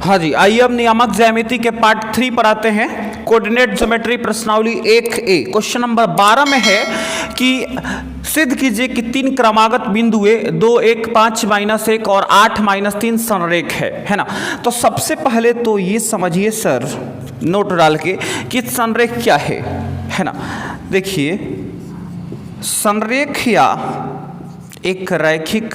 हाँ जी, आइए अब नियामक ज्यामिति के पार्ट 3 पर आते हैं। कोऑर्डिनेट ज्योमेट्री प्रश्नावली 1A क्वेश्चन नंबर 12 में है कि सिद्ध कीजिए कि 3 क्रमागत बिंदुए 2, 1, 5, -1 और 8, -3 संरेख है ना। तो सबसे पहले तो ये समझिए सर, नोट डाल के कि संरेख क्या है ना। देखिए, संरेख या एक रैखिक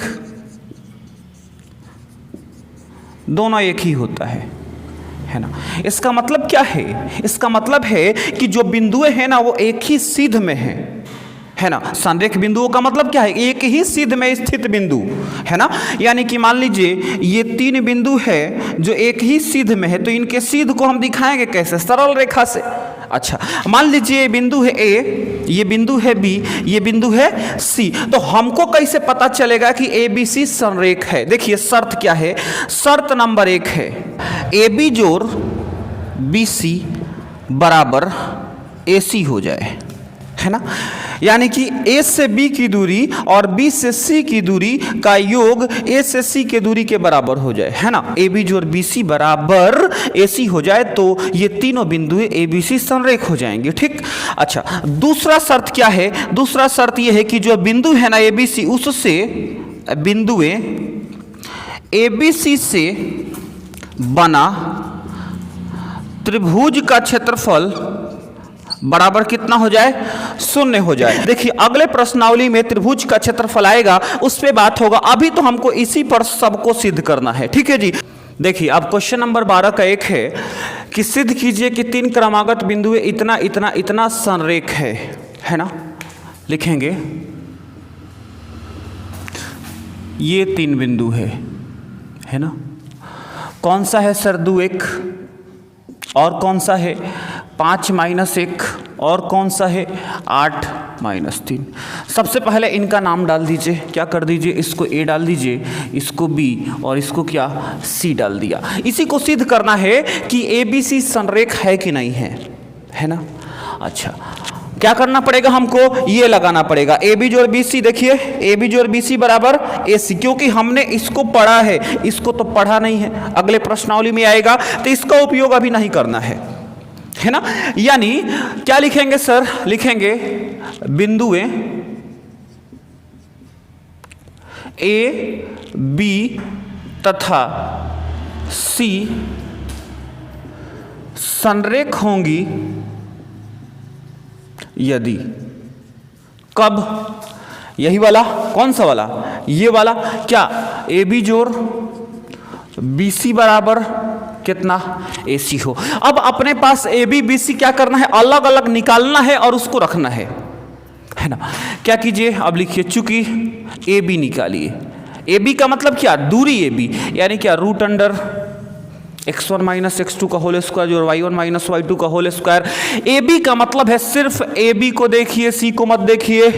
दोनों एक ही होता है ना। इसका मतलब क्या है? इसका मतलब है कि जो बिंदुएं हैं ना वो एक ही सीध में है ना। संरेख बिंदुओं का मतलब क्या है? एक ही सीध में स्थित बिंदु है ना। यानी कि मान लीजिए ये 3 बिंदु है जो एक ही सीध में है, तो इनके सीध को हम दिखाएंगे कैसे? सरल रेखा से। अच्छा, मान लीजिए ये बिंदु है ए, ये बिंदु है बी, ये बिंदु है सी, तो हमको कैसे पता चलेगा कि ए बी सी संरेख है? देखिए शर्त क्या है। शर्त नंबर 1 है ए बी जोड़ बी सी बराबर ए सी हो जाए, है ना। यानी कि ए से बी की दूरी और बी से सी की दूरी का योग ए से सी के दूरी के बराबर हो जाए, है ना। ए बी जोड़ बी सी बराबर ए सी हो जाए तो ये तीनों बिंदुएं ए बी सी संरेख हो जाएंगे, ठीक। अच्छा, दूसरा शर्त क्या है? दूसरा शर्त ये है कि जो बिंदु है ना ए बी सी, उससे बिंदुएं ए बी सी से बना त्रिभुज का क्षेत्रफल बराबर कितना हो जाए? 0 हो जाए। देखिए अगले प्रश्नावली में त्रिभुज का क्षेत्रफल आएगा, उस पे बात होगा। अभी तो हमको इसी पर सबको सिद्ध करना है, ठीक है जी। देखिए अब क्वेश्चन नंबर 12 का एक है कि सिद्ध कीजिए कि 3 क्रमागत बिंदुएं इतना इतना इतना संरेख है ना। लिखेंगे ये 3 बिंदु है ना। कौन सा है सर? 2, 1 और कौन सा है 5, -1 और कौन सा है 8, -3। सबसे पहले इनका नाम डाल दीजिए। क्या कर दीजिए? इसको ए डाल दीजिए, इसको बी और इसको क्या सी डाल दिया। इसी को सिद्ध करना है कि ए बी सी संरेख है कि नहीं है ना। अच्छा, क्या करना पड़ेगा हमको? ये लगाना पड़ेगा ए बी जोड़ बी सी। देखिए ए बी जोड़ बी सी बराबर ए सी, क्योंकि हमने इसको पढ़ा है, इसको तो पढ़ा नहीं है। अगले प्रश्नावली में आएगा तो इसका उपयोग अभी नहीं करना है ना। यानी क्या लिखेंगे सर? लिखेंगे बिंदुएं ए बी तथा सी संरेख होंगी यदि। कब? यही वाला। कौन सा वाला? ये वाला। क्या? ए बी जोड़ बी सी बराबर कितना? ए सी हो। अब अपने पास ए बी बी सी क्या करना है? अलग अलग निकालना है और उसको रखना है ना। क्या कीजिए? अब लिखिए, चूंकि ए बी निकालिए। ए बी का मतलब क्या? दूरी ए बी, यानी क्या? रूट अंडर x1 - x2 का होल स्क्वायर जोड़ y1 - y2 का होल स्क्वायर। ए बी का मतलब है सिर्फ ए बी को देखिए, सी को मत देखिए।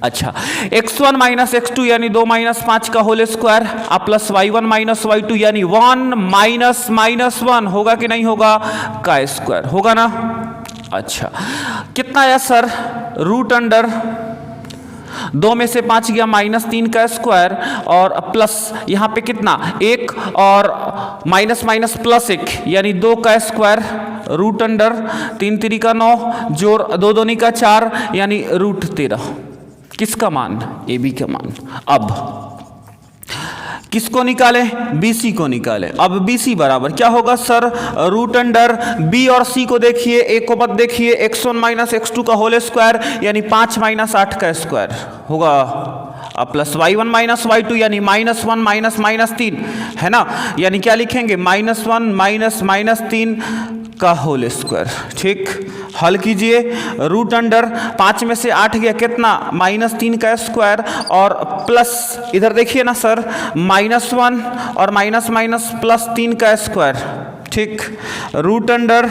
अच्छा, x1 - x2 यानी 2 - 5 का whole square plus y1 - y2 यानी 1 - -1 होगा कि नहीं होगा? का स्क्वायर होगा ना। अच्छा, कितना आया सर? रूट अंडर 2 में से 5 गया -3 का स्क्वायर और प्लस यहाँ पे कितना? 1 और माइनस माइनस प्लस 1 यानी 2 का स्क्वायर रूट अंडर 3 3 का 9 जोड़ 2 2 का 4 यानी रूट 13। किसका मान? ए बी का मान। अब किसको निकालें? BC को निकालें। अब BC बराबर क्या होगा सर? रूट अंडर B और C को देखिए, A को मत देखिए, x1 - x2 का होल स्क्वायर यानी 5 - 8 का स्क्वायर होगा प्लस y1 - y2 यानी -1 - -3 है ना। यानी क्या लिखेंगे? -1 - -3 का होल स्क्वायर, ठीक। हल कीजिए। रूट अंडर 5 में से 8 गया कितना? -3 का स्क्वायर और प्लस इधर देखिए ना सर, -1 और माइनस माइनस प्लस 3 का स्क्वायर, ठीक। रूट अंडर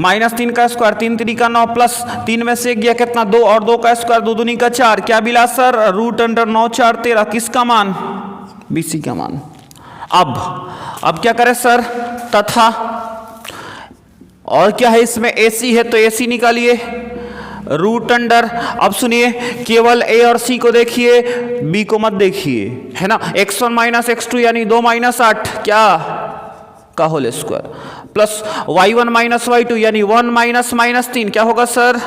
-3 का स्क्वायर 3 3 का 9 प्लस 3 में से गया कितना? 2 और 2 का स्क्वायर 2 2 का 4। क्या मिला सर? Root under 9 4 13। किसका मान? BC का मान। अब क्या करें सर? तथा और क्या है इसमें? AC है तो AC निकालिए। रूट अंडर, अब सुनिए, केवल A और C को देखिए, B को मत देखिए, है ना। x1 - x2 यानी 2 - 8 क्या का whole square plus y1 minus y2 यानी 1 माइनस माइनस 3 क्या होगा सर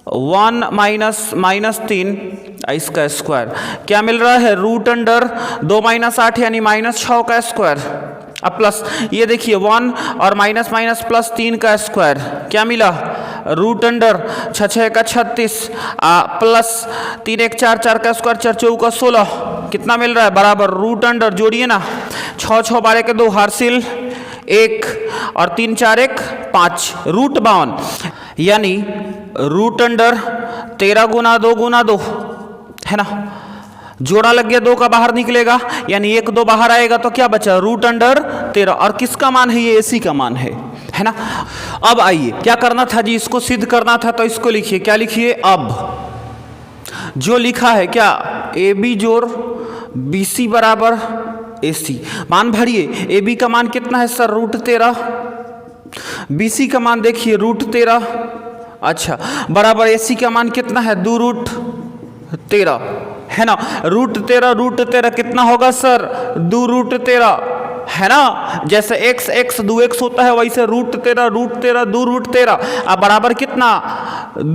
1 माइनस माइनस 3 इसका स्क्वायर क्या मिल रहा है रूट अंडर 2 माइनस 8 यानी माइनस 6 का स्क्वायर। अब प्लस ये देखिए 1 और माइनस माइनस प्लस 3 का स्क्वायर क्या मिला रूट अंडर 6 का 36 प्लस 3 1 4 4 का स्क्वायर 4 4 का 16 कितना मिल रहा है बराबर रूट अंडर जोड़िए ना 6 6 12 के 2 हासिल 1 और 3 4 1 5 रूट 52 यानी रूट अंडर 13 गुना 2 है ना जोड़ा लग गया 2 का बाहर निकलेगा यानी 1 2 बाहर आएगा तो क्या बचा रूट अंडर 13 और किसका मान है ये एसी का मान है ना। अब आइए क्या करना था जी इसको सिद्ध करना था तो इसको लिखिए क्या लिखिए अब जो लिखा है क्या ए बी जोड़ बी सी बराबर ए सी मान भरिए ए बी का मान कितना है सर रूट 13 बी सी का मान देखिए रूट 13 अच्छा बराबर ए सी का मान कितना है 2 रूट 13 है ना रूट 13 कितना होगा सर 2 रूट 13 है ना जैसे x 2x होता है वैसे रूट 13 2 रूट 13 अब बराबर कितना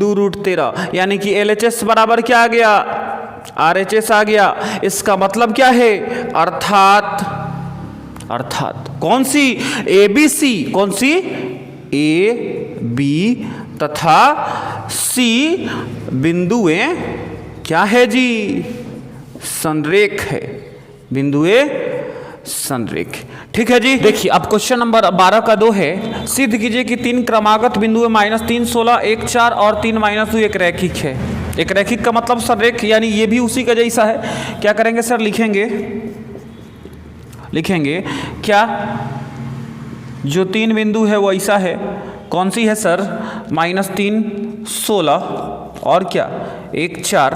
2 रूट 13 यानी कि LHS बराबर क्या आ गया RHS आ गया। इसका मतलब क्या है अर्थात कौन सी ABC कौन सी A B तथा C बिंदुएं क्या है जी संरेख है बिंदुए संरेख। ठीक है जी देखिए अब क्वेश्चन नंबर 12 का 2 है सिद्ध कीजिए कि 3 क्रमागत बिंदुएं -3 16 1 4 और 3 -2 एक रैखिक है। एक रैखिक का मतलब संरेख यानी ये भी उसी का जैसा है। क्या करेंगे सर लिखेंगे क्या जो 3 बिंदु है वो ऐसा है कौन सी है सर -3 16 और क्या 1 4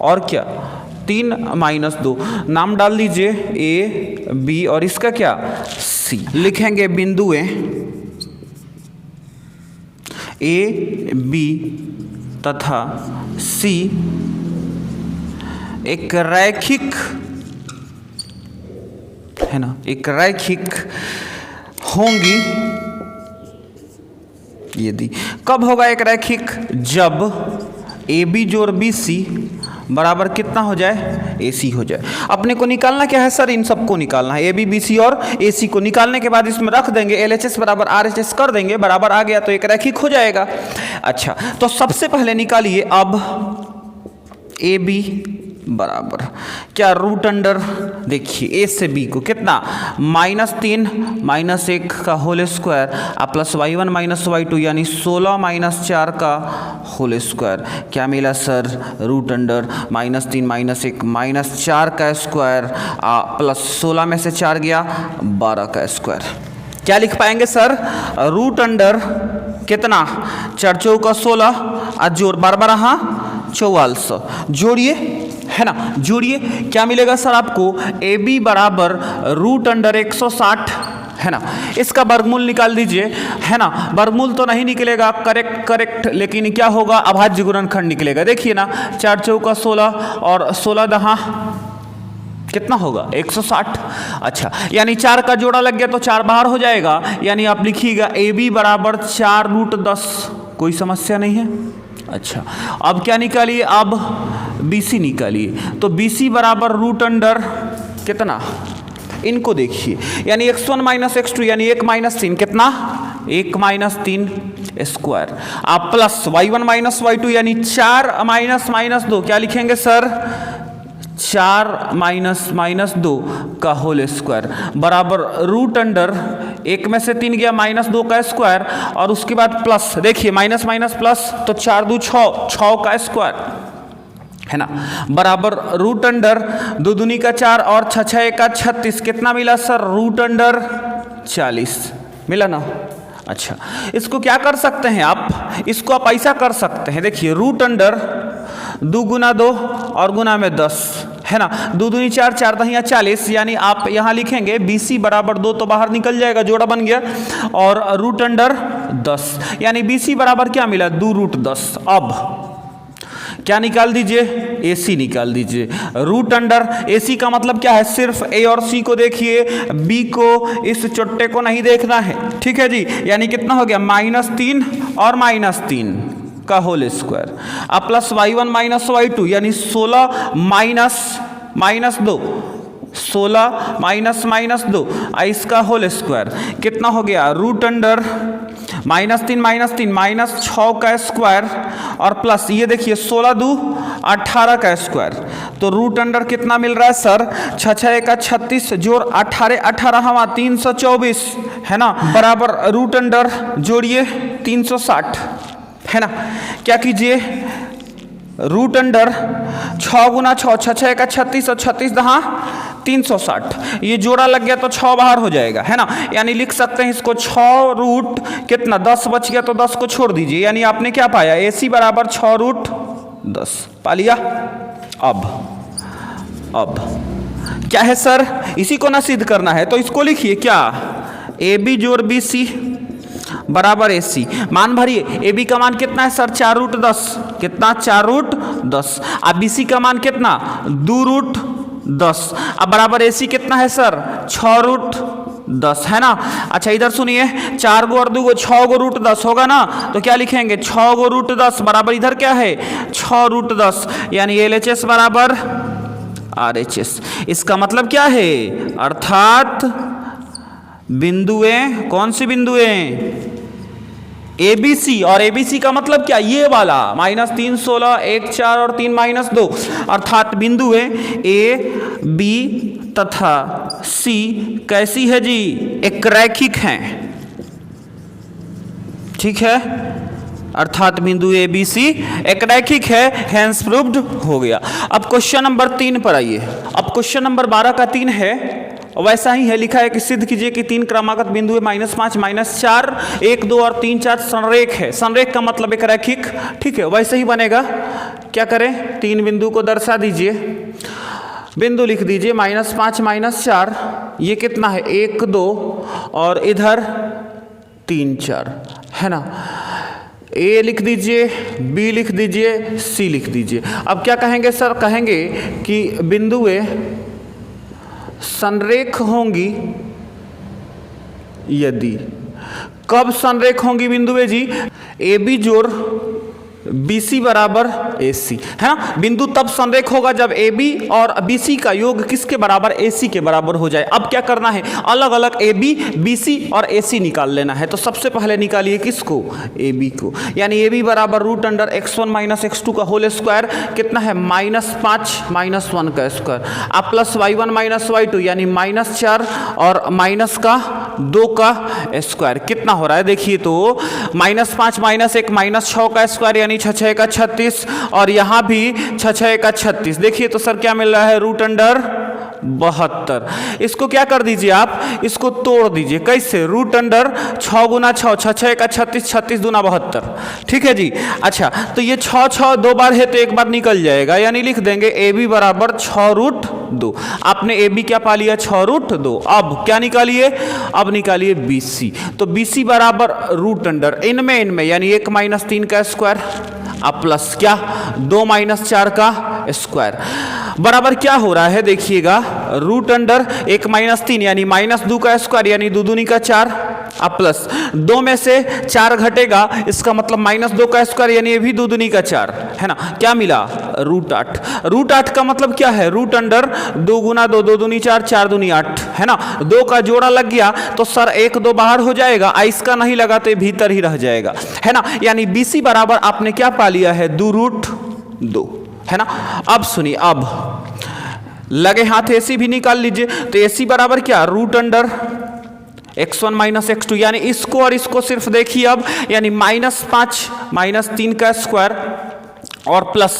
और क्या 3 -2 नाम डाल दीजिए ए बी और इसका क्या सी। लिखेंगे बिंदुएं ए बी तथा सी एक रैखिक है ना एक रैखिक होंगी यदि कब होगा एक रैखिक जब ए बी जोड़ बी सी बराबर कितना हो जाए ए सी हो जाए। अपने को निकालना क्या है सर इन सबको निकालना है ए बी बी सी और ए सी को निकालने के बाद इसमें रख देंगे LHS बराबर RHS कर देंगे बराबर आ गया तो एक रैखिक हो जाएगा। अच्छा तो सबसे पहले निकालिए अब ए बी बराबर क्या रूट अंडर देखिए ए से बी को कितना -3 -1 का whole square plus y1 minus y2 यानी 16 -4 का होल स्क्वायर क्या मिला सर रूट अंडर -3 -1 -4 का स्क्वायर प्लस 16 में से 4 गया 12 का स्क्वायर। क्या लिख पाएंगे सर रूट अंडर कितना 4 4 का 16 जोड़ 12 44 जोड़िए है ना जोड़िए क्या मिलेगा सर आपको ए बी बराबर रूट अंडर 160 है ना। इसका वर्गमूल निकाल दीजिए है ना वर्गमूल तो नहीं निकलेगा करेक्ट लेकिन क्या होगा अभाज्य गुणनखंड निकलेगा। देखिए ना 4 4 का 16 और 16 दहा कितना होगा 160। अच्छा यानी 4 का जोड़ा लग गया तो 4 बाहर हो जाएगा यानी आप लिखिएगा ए बी बराबर 4 रूट 10 कोई समस्या नहीं है। अच्छा अब क्या निकालिए अब BC निकालिए तो BC बराबर रूट अंडर कितना इनको देखिए यानी x1 माइनस x2 यानी 1 -3 कितना 1 -3 स्क्वायर आप प्लस y1 माइनस y2 यानी 4 -2 क्या लिखेंगे सर 4 -2 का होल स्क्वायर बराबर रूट अंडर 1 में से 3 गया -2 का स्क्वायर और उसके बाद प्लस देखिए माइनस प्लस तो 4 2 6 का स्क्वायर है ना बराबर रूट अंडर 2 दूनी का 4 और 6 6 का 36 कितना मिला सर रूट अंडर 40 मिला ना। अच्छा इसको क्या कर सकते हैं आप इसको आप ऐसा कर सकते हैं देखिए रूट अंडर 2 गुना 2 और गुना में 10 है ना 2 दूनी 4 4 दहिया 40 यानी आप यहाँ लिखेंगे BC बराबर 2 तो बाहर निकल जाएगा जोड़ा बन गया और रूट अंडर 10 यानी BC बराबर क्या मिला 2 रूट 10। अब क्या निकाल दीजिए, AC निकाल दीजिए। रूट अंडर AC का मतलब क्या है, सिर्फ A और C को देखिए, B को, इस चुट्टे को नहीं देखना है, ठीक है जी। यानी कितना हो गया, -3 और -3 का होल स्क्वायर, अब प्लस y1 माइनस y2 यानी 16 माइनस 2, 16 माइनस 2 इसका होल स्क्वायर कितना हो गया, रूट अंडर -3 -6 का स्क्वायर और प्लस ये देखिए 16 2 18 का स्क्वायर। तो रूट अंडर कितना मिल रहा है सर, 6 6 का 36 जोड़ 18 18 324 है ना, बराबर रूट अंडर जोड़िए 360 है ना। क्या कीजिए, रूट अंडर 6 गुना 6 6 6 का 36 और 36 दहा 360, ये जोड़ा लग गया तो 6 बाहर हो जाएगा है ना। यानी लिख सकते हैं इसको 6 रूट कितना 10 बच गया तो 10 को छोड़ दीजिए, यानी आपने क्या पाया, AC बराबर 6 रूट 10 पा लिया। अब क्या है सर, इसी को ना सिद्ध करना है तो इसको लिखिए क्या, AB जोड़ BC बराबर AC। मान भरिए, AB का मान कितना है सर, 4 रूट 10, कितना 4 रूट 10, अब BC का मान कितना 2 रूट 10, अब बराबर AC कितना है सर 6 रूट 10 है ना। अच्छा इधर सुनिए, 4 गो और 2 गो 6 गो रूट 10 होगा ना, तो क्या लिखेंगे 6 गो रूट 10 बराबर इधर क्या है 6 रूट 10, यानी LHS बराबर RHS। इसका मतलब क्या है, अर्थात बिंदुएं, कौन सी बिंदुएं, ABC, और ABC का मतलब क्या, ये वाला -3 16 1 4 और 3 2, अर्थात बिंदुएं A B तथा C कैसी है जी, एक रैखिक हैं, ठीक है, अर्थात बिंदु ABC एक रैखिक है, हैंस प्रूव्ड हो गया। अब क्वेश्चन नंबर 3 पर आइए। अब क्वेश्चन नंबर 12 का 3 है, वैसा ही है, लिखा है कि सिद्ध कीजिए कि 3 क्रमागत बिंदु -5 -4 1 2 और 3 4 संरेख है। संरेख का मतलब एक रैखिक, ठीक है, वैसे ही बनेगा। क्या करें, 3 बिंदु को दर्शा दीजिए, बिंदु लिख दीजिए -5 -4, ये कितना है 1 2 और इधर 3 4 है ना। A लिख दीजिए, B लिख दीजिए, C लिख दीजिए। अब क्या कहेंगे सर, कहेंगे कि बिंदुएं संरेख होंगी यदि, कब संरेख होंगी बिंदुएं जी, AB जोड़ BC बराबर AC है ना। बिंदु तब संरेख होगा जब AB और BC का योग किसके बराबर, AC के बराबर हो जाए। अब क्या करना है, अलग अलग AB BC और AC निकाल लेना है। तो सबसे पहले निकालिए किसको, AB को, यानी AB बराबर root under x1 minus x2 का होल स्क्वायर कितना है -5 -1 का स्क्वायर, अब प्लस y1 माइनस y2 यानी -4 और माइनस का 2 का स्क्वायर कितना हो रहा है, देखिए तो -5 -1 -6 का स्क्वायर यानी 6 6 का 36 और यहाँ भी 6 6 का 36। देखिए तो सर क्या मिल रहा है, रूट अंडर 72। इसको क्या कर दीजिए आप, इसको तोड़ दीजिए, कैसे, रूट अंडर 6 गुना 6 6 6 का 36 36 दूना 72, ठीक है जी। अच्छा तो ये 6 6 2 बार है तो एक बार निकल जाएगा, यानी लिख देंगे AB बराबर 6 रूट 2। आपने AB क्या पा लिया, 6 रूट 2। अब क्या निकालिए, अब निकालिए BC। तो BC बराबर रूट अंडर इनमें यानी 1 -3 का स्क्वायर अब प्लस क्या 2 -4 का स्क्वायर बराबर क्या हो रहा है, देखिएगा रूट अंडर 1 -3 यानी -2 का स्क्वायर यानी 2 दूनी का 4 अब प्लस 2 में से 4 घटेगा, इसका मतलब -2 का स्क्वायर यानी ये भी 2 दूनी का 4 है ना। क्या मिला, रूट 8। रूट 8 का मतलब क्या है, रूट अंडर 2 गुना 2 2 दूनी 4 4 दूनी 8 है ना। 2 का जोड़ा लग गया तो सर 1 2 बाहर हो जाएगा, इसका नहीं लगा तो भीतर ही रह जाएगा है ना। यानी BC बराबर आपने क्या पा लिया है, 2 रूट 2 है ना। अब सुनिए, अब लगे हाथ AC भी निकाल लीजिए। तो AC बराबर क्या, root under x1 minus x2 यानी इसको और इसको सिर्फ देखिए अब, यानी -5 -3 का स्क्वायर और प्लस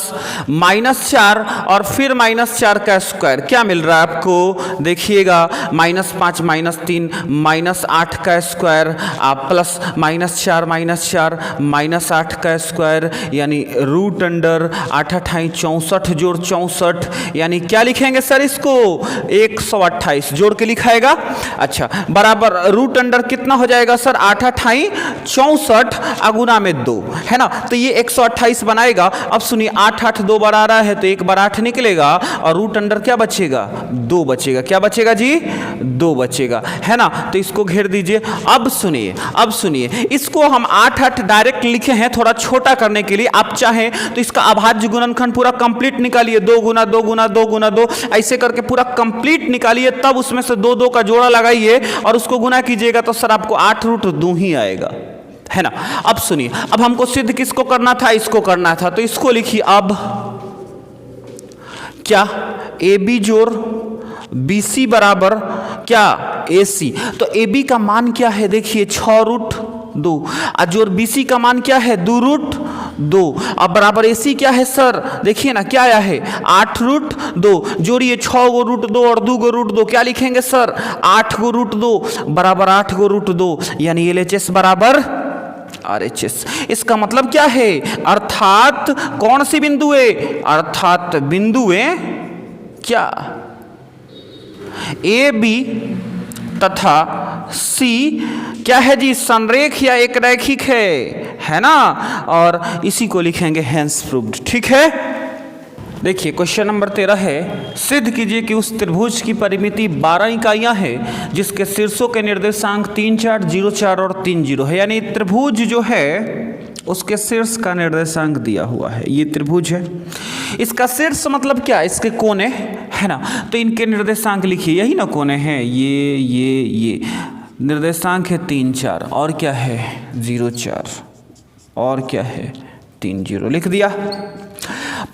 -4 और फिर -4 का स्क्वायर क्या मिल रहा है आपको, देखिएगा -5 -3 -8 का स्क्वायर आप प्लस -4 -8 का स्क्वायर यानी रूट अंडर 8 8 64 जोड़ 64 यानी क्या लिखेंगे सर, इसको 128 जोड़ के लिखाएगा। अच्छा बराबर रूट अंडर कितना हो जाएगा सर, 8 8 64 अगुना में 2 है ना। तो ये 128 बनाएगा अब सुनिए 8 8 2 बार आ रहा है तो एक बार 8 निकलेगा और रूट अंडर क्या बचेगा 2 बचेगा। क्या बचेगा जी 2 बचेगा, है ना। तो इसको घेर दीजिए। अब सुनिए इसको हम 8 8 डायरेक्ट लिखे हैं थोड़ा छोटा करने के लिए। आप चाहें तो इसका अभाज्य गुणनखंड पूरा कंप्लीट निकालिए, 2 गुना 2 गुना 2 गुना 2 ऐसे करके पूरा कंप्लीट निकालिए, तब उसमें से 2 2 का जोड़ा लगाइए और उसको गुना कीजिएगा तो सर आपको 8 रूट 2 ही आएगा, है ना। अब सुनिए, अब हमको सिद्ध किसको करना था, इसको करना था, तो इसको लिखिए। अब क्या ए बी जोड़ बी सी बराबर क्या ए सी। तो ए बी का मान क्या है देखिए 6 रूट 2 और जोड़ बी सी का मान क्या है 2 रूट 2। अब बराबर ए सी क्या है सर, देखिए ना क्या आया है 8 रूट 2। जोड़िए 6 गो रूट 2 और 2 गो रूट 2, क्या लिखेंगे सर 8 गो रूट 2 बराबर 8 गो रूट 2, यानी LHS बराबर RHS। इसका मतलब क्या है, अर्थात कौन सी बिंदुएं, अर्थात बिंदुएं क्या ए बी तथा सी क्या है जी संरेख या एक रैखिक है ना। और इसी को लिखेंगे हेंस प्रूव्ड। ठीक है, देखिए क्वेश्चन नंबर 13 है, सिद्ध कीजिए कि उस त्रिभुज की परिमिति 12 इकाइयां है जिसके शीर्षों के निर्देशांक 3 4 0 4 और 3 0 है। यानी त्रिभुज जो है उसके शीर्ष का निर्देशांक दिया हुआ है, ये त्रिभुज है। इसका शीर्ष मतलब क्या, इसके कोने, है ना। तो इनके निर्देशांक लिखिए, यही ना कोने हैं, ये निर्देशांक है 3 4 और क्या है 0 4 और क्या है 3 0, लिख दिया।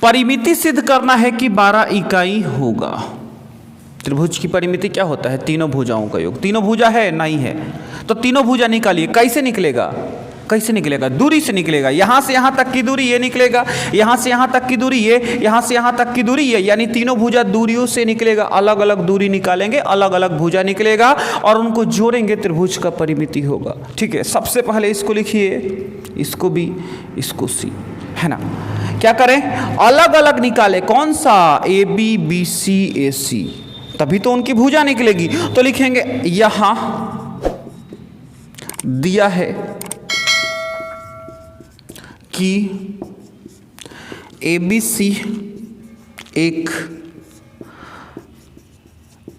परिमिति सिद्ध करना है कि 12 इकाई होगा। त्रिभुज की परिमिति क्या होता है, तीनों भुजाओं का योग। तीनों भुजा है नहीं है, तो तीनों भुजा निकालिए। कैसे निकलेगा, कैसे निकलेगा, दूरी से निकलेगा। यहाँ से यहाँ तक की दूरी ये निकलेगा, यहाँ से यहाँ तक की दूरी ये, यहाँ से यहाँ तक की दूरी ये, यानी तीनों भुजा दूरियों से निकलेगा। अलग अलग दूरी निकालेंगे, अलग अलग भुजा निकलेगा और उनको जोड़ेंगे, त्रिभुज का परिमिति होगा। ठीक है, सबसे पहले इसको लिखिए, इसको बी इसको सी, है ना। क्या करें, अलग अलग निकाले, कौन सा ए बी बी सी ए सी, तभी तो उनकी भुजा निकलेगी। तो लिखेंगे यहां दिया है कि ABC एक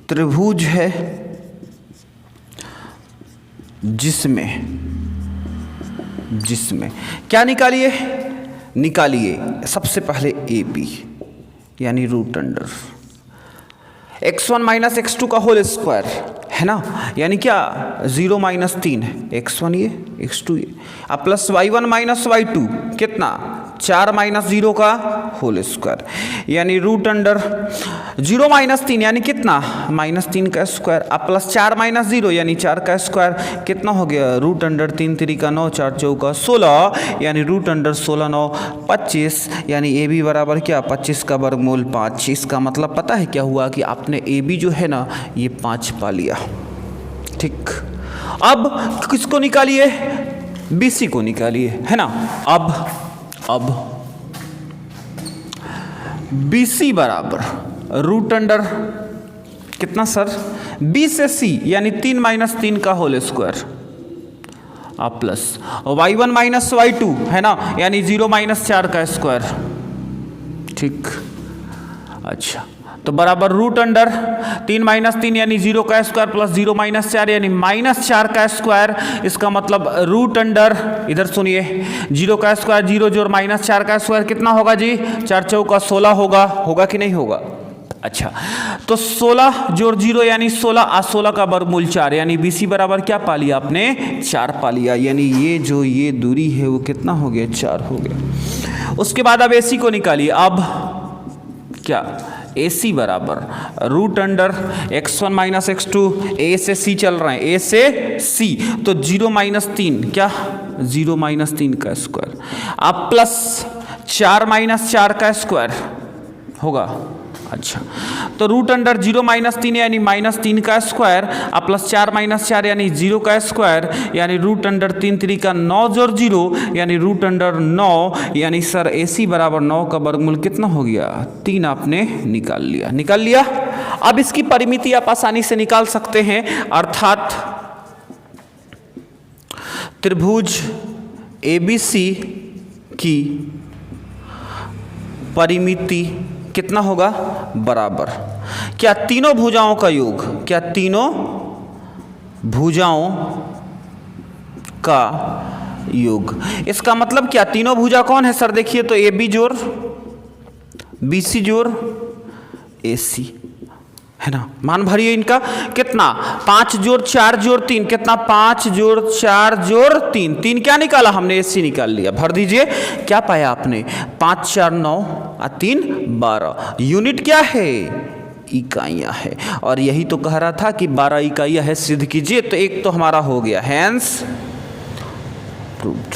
त्रिभुज है जिसमें क्या निकालिए सबसे पहले AB यानी root under x1 minus x2 का होल स्क्वायर, है ना। यानी क्या 0 माइनस 3 है, x1 ये x2 ये, अब प्लस y1 माइनस y2 कितना 4 माइनस 0 का होल स्क्वायर, यानी रूट अंडर 0 माइनस 3 यानी कितना -3 का स्क्वायर, अब प्लस 4 माइनस 0 यानी 4 का स्क्वायर, कितना हो गया रूट अंडर 3 3 का 9 4 चौका 16, यानी रूट अंडर 16 9 25, यानी ए बी बराबर क्या 25 का वर्गमूल 5। इसका मतलब पता है क्या हुआ कि आपने ए बी जो है ना ये 5 पा लिया। ठीक, अब किसको निकालिए, बी सी को निकालिए, है ना। अब बी सी बराबर रूट अंडर कितना सर बी से सी यानी 3 माइनस 3 का होल स्क्वायर, अब प्लस y1 माइनस y2 है ना, यानी 0 माइनस 4 का स्क्वायर। ठीक, अच्छा तो बराबर रूट अंडर 3 माइनस 3 यानी 0 का स्क्वायर प्लस 0 माइनस 4 यानी -4 का स्क्वायर। इसका मतलब रूट अंडर, इधर सुनिए 0 का स्क्वायर 0 जोड़ -4 का स्क्वायर कितना होगा जी 4 चौका 16 होगा कि नहीं होगा। अच्छा तो 16 जोड़ 0 यानी 16 और 16 का वर्गमूल 4, यानी BC बराबर क्या पा लिया आपने 4 पा लिया, यानी ये दूरी है वो कितना हो गया 4 हो गया। उसके बाद अब AC को निकालिए। अब क्या AC बराबर root under x1 minus x2, A से C चल रहे हैं, A से C, तो 0 माइनस 3 क्या 0 माइनस 3 का स्क्वायर, अब प्लस 4 माइनस 4 का स्क्वायर होगा। अच्छा तो रूट अंडर 0 माइनस 3 यानी -3 का स्क्वायर, अब प्लस 4 माइनस 4 यानी 0 का स्क्वायर, यानी रूट अंडर 3 3 का 9 जोड़ 0 यानी रूट अंडर 9, यानी सर AC बराबर 9 का वर्गमूल कितना हो गया 3 आपने निकाल लिया। अब इसकी परिमिति आप आसानी से निकाल सकते हैं, अर्थात त्रिभुज ABC की परिमिति कितना होगा, बराबर। क्या तीनों भुजाओं का योग, क्या तीनों भुजाओं का योग, इसका मतलब क्या, तीनों भुजा कौन है सर, देखिए तो ए बी जोड़ बी सी जोड़ ए सी, है ना। मान भरिए इनका कितना, 5 जोड़ 4 जोड़ 3, कितना 5 जोड़ 4 जोड़ 3, 3 क्या निकाला हमने, ए सी निकाल लिया। भर दीजिए, क्या पाया आपने, 5 4 9 और 3 12। यूनिट क्या है, इकाइयाँ है। और यही तो कह रहा था कि 12 इकाइयाँ है, सिद्ध कीजिए। तो एक तो हमारा हो गया, हैंस प्रूव्ड।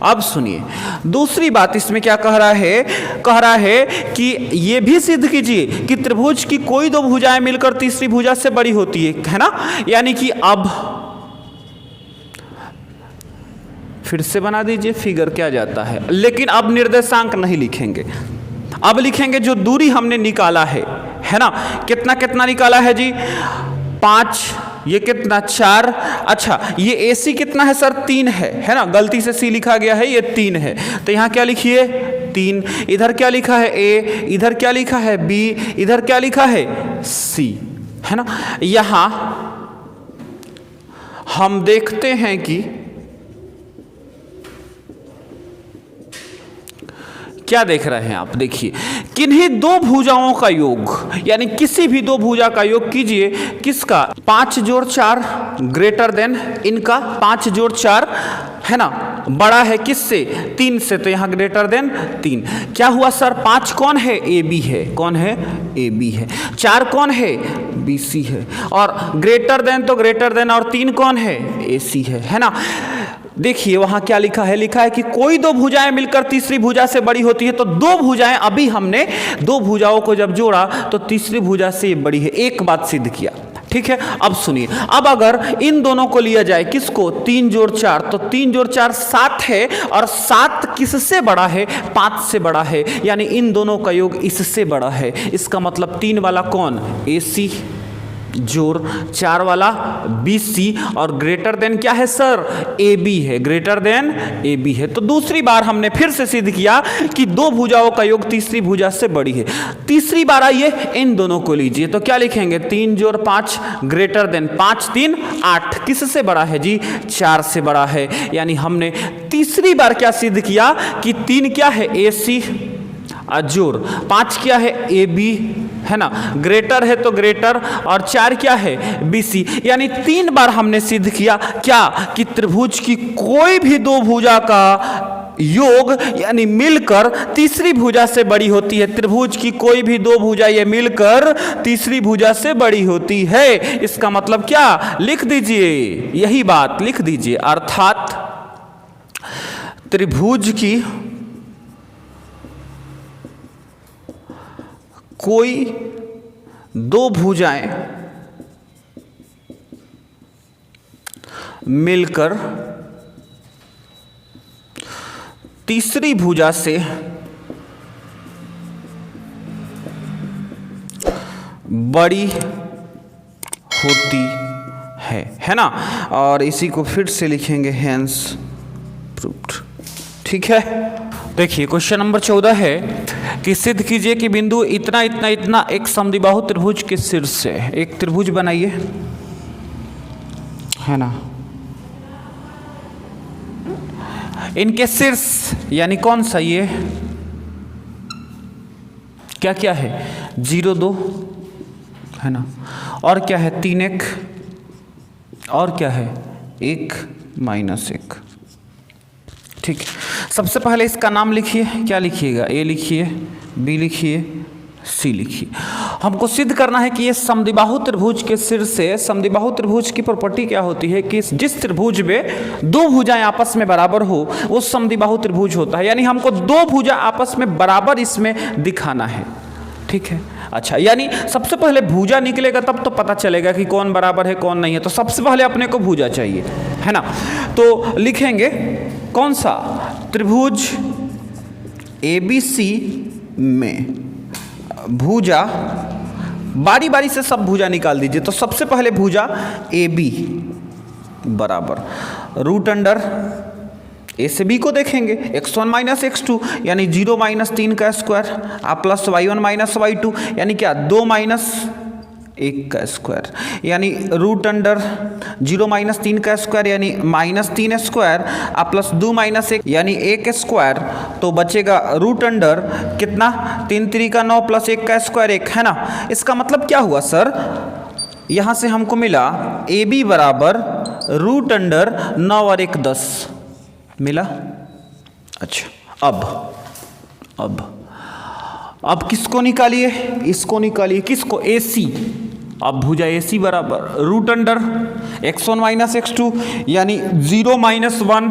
अब सुनिए दूसरी बात, इसमें क्या कह रहा है कि ये भी सिद्ध कीजिए कि त्रिभुज की कोई दो भुजाएं मिलकर तीसरी भुजा से बड़ी होती है ना। यानी कि अब फिर से बना दीजिए, फिगर क्या जाता है, लेकिन अब निर्देशांक नहीं लिखेंगे, अब लिखेंगे जो दूरी हमने निकाला है ना। कितना कितना निकाला है जी, 5, ये कितना 4, अच्छा ये AC कितना है सर, 3 है ना। गलती से C लिखा गया है, ये 3 है, तो यहाँ क्या लिखिए 3। इधर क्या लिखा है A, इधर क्या लिखा है B, इधर क्या लिखा है C, है ना। यहाँ हम देखते हैं कि क्या देख रहे हैं आप, देखिए किन्हीं दो भुजाओं का योग, यानी किसी भी दो भुजा का योग कीजिए, किसका, 5 जोड़ 4 ग्रेटर देन इनका, 5 जोड़ 4 है ना, बड़ा है किससे, 3 से, तो यहाँ ग्रेटर देन 3। क्या हुआ सर, 5 कौन है, AB है, कौन है, AB है। 4 कौन है, BC है। और ग्रेटर देन तो ग्रेटर देन, और 3 कौन है, AC है ना। देखिए वहां क्या लिखा है कि कोई दो भुजाएं मिलकर तीसरी भुजा से बड़ी होती है। तो दो भुजाएं, अभी हमने दो भुजाओं को जब जोड़ा तो तीसरी भुजा से बड़ी है, एक बात सिद्ध किया, ठीक है। अब सुनिए, अब अगर इन दोनों को लिया जाए, किसको, 3 जोड़ 4, तो 3 जोड़ 4 7 है, और 7 किससे बड़ा है, 5 से बड़ा है, यानी इन दोनों का योग इससे बड़ा है। इसका मतलब 3 वाला कौन, AC जोड़ 4 वाला BC, और ग्रेटर देन क्या है सर, AB है, ग्रेटर देन AB है। तो दूसरी बार हमने फिर से सिद्ध किया कि दो भुजाओं का योग तीसरी भुजा से बड़ी है। तीसरी बार आइए इन दोनों को लीजिए, तो क्या लिखेंगे, 3 जोड़ 5 ग्रेटर देन 5 3 8, किससे बड़ा है जी, 4 से बड़ा है। यानी हमने तीसरी बार क्या सिद्ध किया कि 3 क्या है, AC जोड़ 5 क्या है, AB है ना, ग्रेटर है तो ग्रेटर, और 4 क्या है, BC। यानी 3 बार हमने सिद्ध किया क्या, कि त्रिभुज की कोई भी दो भुजा का योग यानी मिलकर तीसरी भुजा से बड़ी होती है। त्रिभुज की कोई भी दो भुजा ये मिलकर तीसरी भुजा से बड़ी होती है। इसका मतलब क्या, लिख दीजिए, यही बात लिख दीजिए, अर्थात त्रिभुज की कोई दो भुजाएं मिलकर तीसरी भुजा से बड़ी होती है ना। और इसी को फिर से लिखेंगे, हैंस प्रूव्ड, ठीक है। देखिए क्वेश्चन नंबर 14 है कि सिद्ध कीजिए कि बिंदु इतना इतना इतना एक समद्विबाहु त्रिभुज के शीर्ष से, एक त्रिभुज बनाइए, है ना, इनके शीर्ष यानी कौन सा, ये क्या क्या है, 0 2 है ना, और क्या है 3 1, और क्या है 1 -1, ठीक। सबसे पहले इसका नाम लिखिए, क्या लिखिएगा, A लिखिए, B लिखिए, C लिखिए। हमको सिद्ध करना है कि ये समद्विबाहु त्रिभुज के शीर्ष से, समद्विबाहु त्रिभुज की प्रॉपर्टी क्या होती है कि जिस त्रिभुज में दो भुजाएं आपस में बराबर हो वो समद्विबाहु त्रिभुज होता है। यानी हमको दो भुजा आपस में बराबर इसमें दिखाना है, ठीक है। अच्छा, यानी सबसे पहले भुजा निकलेगा तब तो पता चलेगा कि कौन बराबर है कौन नहीं है। तो सबसे पहले अपने को भुजा चाहिए, है ना। तो लिखेंगे कौन सा, त्रिभुज ABC में भुजा, बारी बारी से सब भुजा निकाल दीजिए। तो सबसे पहले भुजा AB बराबर √, ए से बी को देखेंगे, x1 माइनस x2 यानी 0 माइनस 3 का स्क्वायर, आप प्लस y1 माइनस y2 यानी क्या 2 माइनस 1 का स्क्वायर, यानी रूट अंडर 0 माइनस 3 का स्क्वायर यानी माइनस 3 स्क्वायर, आप प्लस 2 माइनस 1 यानी 1 स्क्वायर, तो बचेगा रूट अंडर कितना 3 3 का 9 प्लस 1 का स्क्वायर 1, है ना। इसका मतलब क्या हुआ सर, यहाँ से हमको मिला ए बी बराबर रूट अंडर 9 और 1 10 मिला। अच्छा अब किसको निकालिए, इसको निकालिए, किसको, ए सी। अब भुजा ए सी बराबर root under x1 minus x2 यानी 0 माइनस 1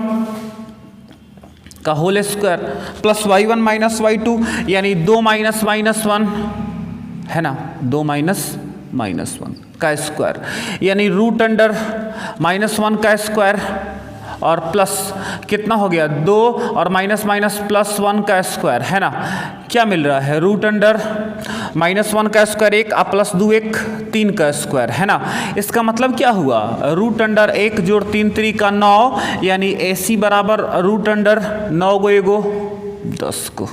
का whole square plus y1 minus y2 यानी 2 माइनस माइनस 1, है ना, 2 माइनस माइनस 1 का स्क्वायर यानी रूट अंडर माइनस 1 का स्क्वायर और प्लस कितना हो गया 2 और माइनस माइनस प्लस 1 का स्क्वायर, है ना। क्या मिल रहा है, रूट अंडर माइनस 1 का स्क्वायर 1 और प्लस 2 1 3 का स्क्वायर, है ना। इसका मतलब क्या हुआ, रूट अंडर 1 जोड़ 3 3 का 9 यानी ए सी बराबर रूट अंडर 9 गो एगो 10 को,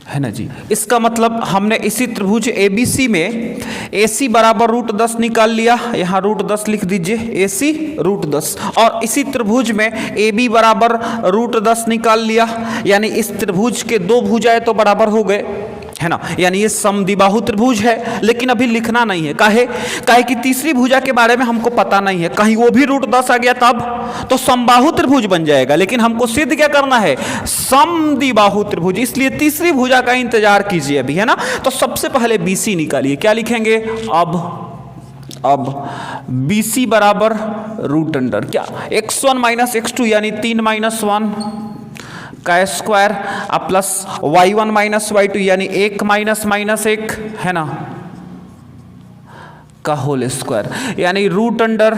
है ना जी। इसका मतलब हमने इसी त्रिभुज ABC में AC बराबर रूट 10 निकाल लिया, यहाँ रूट 10 लिख दीजिए, AC रूट 10, और इसी त्रिभुज में AB बराबर रूट 10 निकाल लिया, यानी इस त्रिभुज के दो भुजाएं तो बराबर हो गए, है ना, यानी ये समद्विबाहु त्रिभुज है। लेकिन अभी लिखना नहीं है, काहे कि तीसरी भुजा के बारे में हमको पता नहीं है, कहीं वो भी रूट 10 आ गया तब तो समबाहु त्रिभुज बन जाएगा, लेकिन हमको सिद्ध क्या करना है, समद्विबाहु त्रिभुज, इसलिए तीसरी भुजा का इंतजार कीजिए अभी, है ना। तो सबसे पहले BC निकालिए, क्या लिखेंगे, अब BC बराबर रूट अंडर क्या x1 माइनस x2 यानी 3 माइनस 1 का स्क्वायर अब प्लस y1 माइनस y2 यानी 1 माइनस माइनस 1, है ना, का होल स्क्वायर यानी रूट अंडर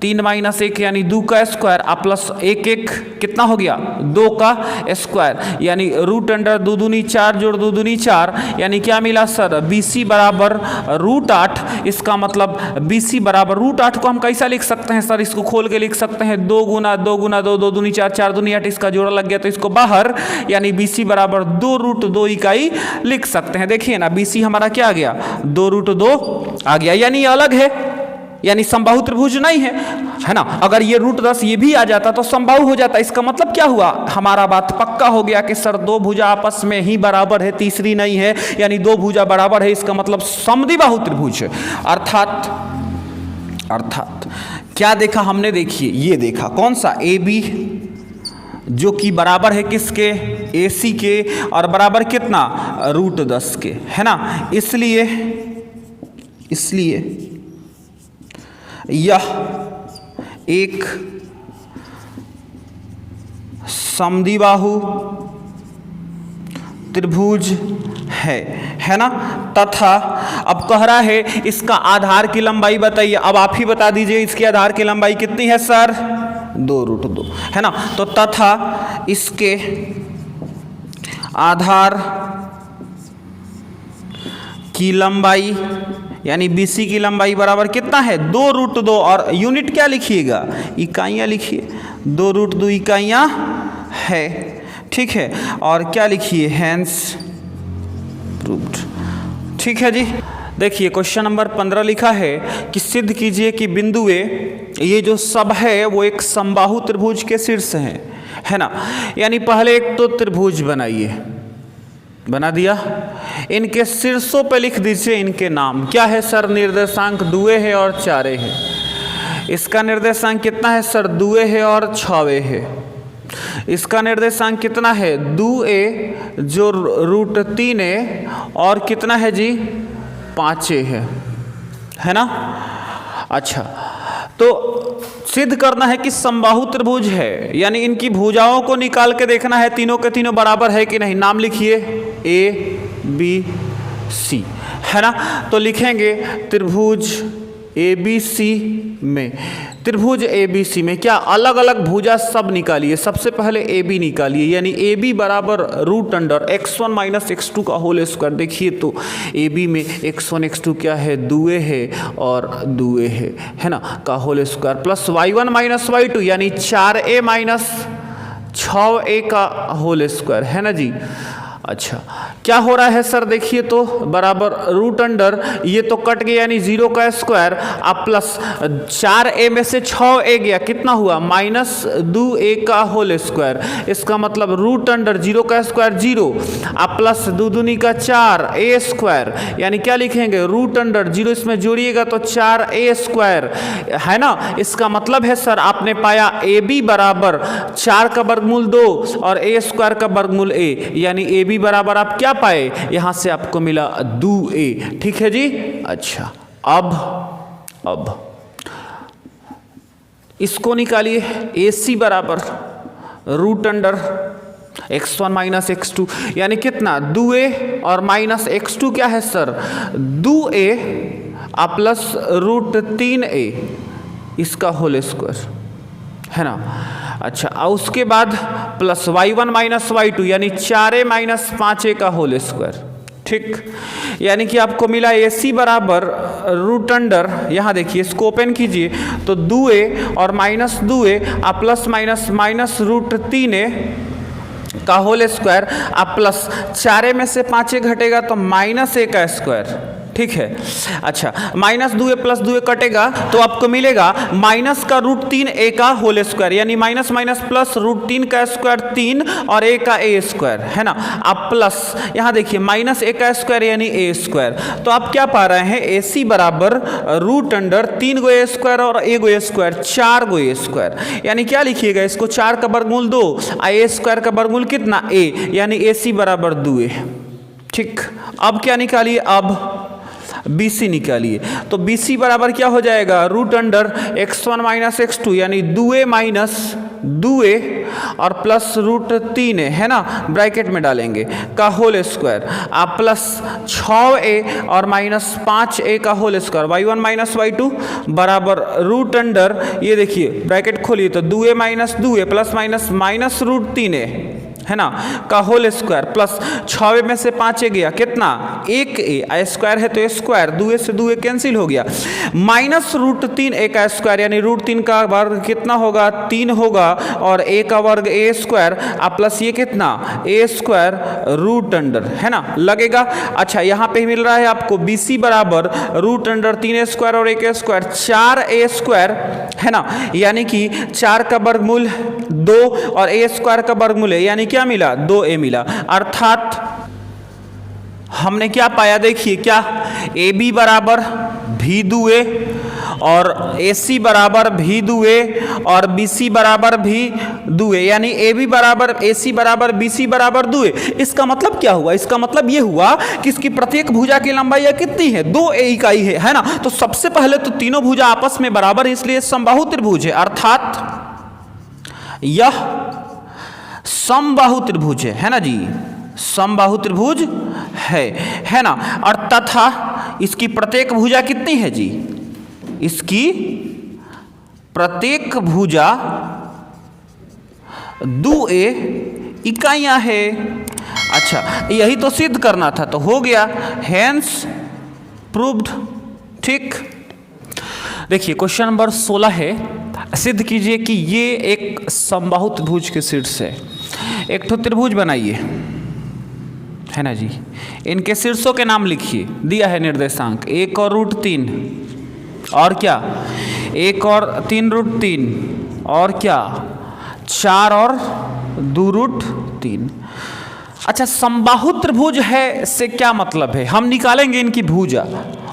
3 माइनस 1 यानी 2 का स्क्वायर अब प्लस 1 1 कितना हो गया 2 का स्क्वायर यानी रूट अंडर 2 दूनी 4 जोड़ 2 दूनी 4 यानी क्या मिला सर, BC बराबर रूट 8। इसका मतलब BC बराबर रूट 8 को हम कैसा लिख सकते हैं सर, इसको खोल के लिख सकते हैं 2 गुना 2 गुना 2 2 दूनी 4 4 दूनी 8, इसका जोड़ा लग गया तो इसको बाहर, यानी BC बराबर 2 रूट 2 इकाई लिख सकते हैं। देखिए ना BC हमारा क्या आ गया 2 रूट 2 आ गया, यानी अलग है, यानी समबाहु त्रिभुज नहीं है ना। अगर ये रूट 10 ये भी आ जाता तो समबाहु हो जाता। इसका मतलब क्या हुआ, हमारा बात पक्का हो गया कि सर दो भुजा आपस में ही बराबर है, तीसरी नहीं है, यानी दो भुजा बराबर है, इसका मतलब समद्विबाहु त्रिभुज है। अर्थात क्या देखा हमने, देखिए ये देखा कौन सा, AB जो कि बराबर है किसके, AC के, और बराबर कितना रूट 10 के, है ना। इसलिए यह एक समद्विबाहु त्रिभुज है ना। तथा अब कह रहा है इसका आधार की लंबाई बताइए, अब आप ही बता दीजिए इसके आधार की लंबाई कितनी है सर, 2 रूट 2, है ना। तो तथा इसके आधार की लंबाई यानी BC की लंबाई बराबर कितना है 2 रूट 2, और यूनिट क्या लिखिएगा, इकाइयाँ लिखिए, 2 रूट 2 इकाइयाँ है, ठीक है। और क्या लिखिए, हैंस प्रूव्ड, ठीक है जी। देखिए क्वेश्चन नंबर 15 लिखा है कि सिद्ध कीजिए कि बिंदु A, ये जो सब है वो एक समबाहु त्रिभुज के शीर्ष हैं, है ना। यानी पहले एक तो त्रिभुज बनाइए, बना दिया, इनके शीर्षों पे लिख दीजिए इनके नाम, क्या है सर, निर्देशांक 2 है और 4 है। इसका निर्देशांक कितना है सर, 2 है और 6 है। इसका निर्देशांक कितना है 2a जो रूट 3 है, और कितना है जी 5a है ना। अच्छा, तो सिद्ध करना है कि समबाहु त्रिभुज है, यानी इनकी भुजाओं को निकाल के देखना है तीनों के तीनों बराबर है कि नहीं। नाम लिखिए ABC, है ना। तो लिखेंगे त्रिभुज ABC में क्या अलग अलग भुजा सब निकालिए। सबसे पहले AB निकालिए, यानी AB बराबर root under x1 minus x2 का होल स्क्वायर। देखिए तो AB में x1 x2 क्या है 2a है और 2a है ना, का whole square plus y1 minus y2 यानी 4a माइनस 6a का होल स्क्वायर, है ना जी। अच्छा क्या हो रहा है सर, देखिए तो बराबर रूट अंडर, ये तो कट गया यानी 0 का स्क्वायर, आप प्लस 4a में से 6a गया, कितना हुआ -2a का होल स्क्वायर। इसका मतलब रूट अंडर 0 का स्क्वायर 0, आप प्लस 2 दूनी का 4a स्क्वायर, यानी क्या लिखेंगे रूट अंडर 0 इसमें जोड़िएगा तो 4a स्क्वायर, है ना। इसका मतलब है सर आपने पाया ab बराबर 4 का वर्गमूल 2 और a स्क्वायर का वर्गमूल a, यानी ab बराबर आप क्या पाए, यहां से आपको मिला 2a, ठीक है जी। अच्छा अब इसको निकालिए, ac बराबर root under x1 minus x2, यानी कितना 2a और माइनस x2 क्या है sir 2a plus root 3a इसका होल स्क्वायर, है ना। अच्छा और उसके बाद प्लस y1 माइनस y2 यानी 4a माइनस 5a का होल स्क्वायर, ठीक। यानी कि आपको मिला ac बराबर रूट अंडर, यहाँ देखिए इसको ओपन कीजिए तो 2a और minus 2a plus minus minus root 3a का होल स्क्वायर, आप प्लस 4a में से 5a घटेगा तो -a का स्क्वायर, ठीक है। अच्छा -2a प्लस 2a कटेगा तो आपको मिलेगा माइनस का रूट 3a का होल स्क्वायर, यानी माइनस माइनस प्लस रूट 3 का स्क्वायर 3 और a का a स्क्वायर, है ना। आप प्लस यहाँ देखिए -a का स्क्वायर यानी a स्क्वायर, तो आप क्या पा रहे हैं ac बराबर रूट अंडर 3 गो a स्क्वायर और a गो a स्क्वायर 4 गो a स्क्वायर, यानी क्या लिखिएगा इसको 4 का वर्गमूल 2 a स्क्वायर का वर्गमूल कितना a, यानी ac बराबर 2a, ठीक। अब क्या निकालिए, अब BC निकालिए, तो BC बराबर क्या हो जाएगा root under x1 minus x2 यानी 2a माइनस 2a और प्लस रूट 3a, है ना, ब्रैकेट में डालेंगे का होल स्क्वायर, आप प्लस 6a और माइनस 5a का whole square y1 minus y2 बराबर रूट अंडर, ये देखिए ब्रैकेट खोलिए तो 2a minus 2a plus minus minus root 3a, है ना, का होल स्क्वायर प्लस 6a में से 5a गया कितना 1a, स्क्वायर है तो a स्क्वायर, 2a से 2a कैंसिल हो गया, माइनस रूट 3a का स्क्वायर यानी रूट 3 का वर्ग कितना होगा 3 होगा और a का वर्ग a स्क्वायर, आप प्लस ये कितना a स्क्वायर रूट अंडर, है ना, लगेगा। अच्छा यहाँ पे मिल रहा है आपको BC बराबर रूट अंडर 3a स्क्वायर और 1a स्क्वायर 4a स्क्वायर, है ना, यानी कि 4 का वर्गमूल 2 और a स्क्वायर का वर्गमूल है, यानी क्या मिला 2a मिला, अर्थात हमने क्या पाया, देखिए क्या AB बराबर भी 2a और AC बराबर भी 2a और BC बराबर भी 2a, यानी AB बराबर AC बराबर BC बराबर 2a। इसका मतलब क्या हुआ, इसका मतलब ये हुआ कि इसकी प्रत्येक भुजा की लंबाई कितनी है 2a इकाई है ना। तो सबसे पहले तो तीनों भुजा आपस में बराबर, इसलिए समबाहु त्रिभुज है, अर्थात यह समबाहु त्रिभुज है ना जी, समबाहु त्रिभुज है ना। और तथा इसकी प्रत्येक भुजा कितनी है जी, इसकी प्रत्येक भुजा 2a इकाइयां है। अच्छा यही तो सिद्ध करना था, तो हो गया, हेंस प्रूव्ड, ठीक। देखिए क्वेश्चन नंबर 16 है, सिद्ध कीजिए कि ये एक समबाहु त्रिभुज के शीर्ष है। एक तो त्रिभुज बनाइए, है ना जी, इनके शीर्षों के नाम लिखिए, दिया है निर्देशांक 1 और रूट 3 और क्या 1 और 3 रूट 3 और क्या 4 और 2 रूट 3। अच्छा समबाहु त्रिभुज है से क्या मतलब है, हम निकालेंगे इनकी भुजा